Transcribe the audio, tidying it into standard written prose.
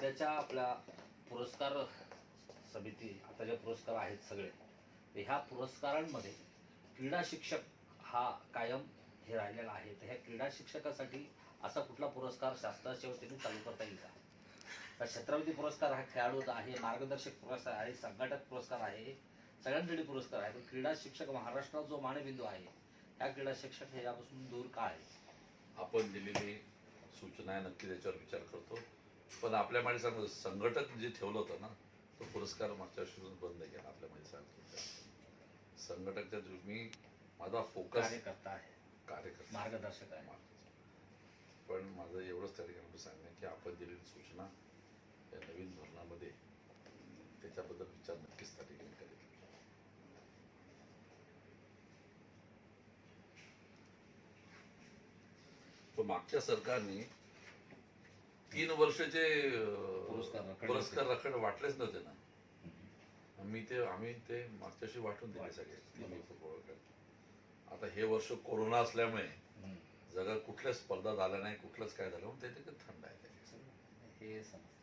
सध्याच्या आपल्या पुरस्कार समिती आता जे पुरस्कार आहेत सगळे, तर ह्या पुरस्कारांमध्ये क्रीडा शिक्षक हा कायम हे राहिलेला आहे. तर ह्या क्रीडा शिक्षकासाठी असा कुठला पुरस्कार शासनाच्या वतीने चालू करता येईल का? तर छत्रपती पुरस्कार हा खेळाडूचा आहे, मार्गदर्शक पुरस्कार आहे, संघटक पुरस्कार आहे, सगळ्यांसाठी पुरस्कार आहे. पण क्रीडा शिक्षक महाराष्ट्रात जो मानबिंदू आहे, ह्या क्रीडा शिक्षक हे यापासून दूर का आहे? आपण दिलेली सूचना आहे, नक्की त्याच्यावर विचार करतो. पण आपल्या मागे सांगतो, संघटक जे ठेवलं होतं ना, तो पुरस्कार मागच्या वर्षीपासून बंद केला. आपल्या मागे सांगतो, संघटकच्या मी माझा फोकस कार्यकर्ता आहे, कार्यकर्ता मार्गदर्शक आहे. पण माझं एवढंच त्या ठिकाणी सांगणं की आपण दिलेली सूचना या नवीन धोरणामध्ये त्याच्याबद्दल विचार नक्कीच त्या ठिकाणी करेल. पण मागच्या सरकारने 3 वर्षाचे पुरस्कार रखड वाटलेच नव्हते ना. आम्ही ते मागच्याशी वाटून दिले सगळे. आता हे वर्ष कोरोना असल्यामुळे जगात कुठल्या स्पर्धा झाल्या नाही, कुठलंच काय झालं, म्हणून ते थंड आहे. हे समजतं.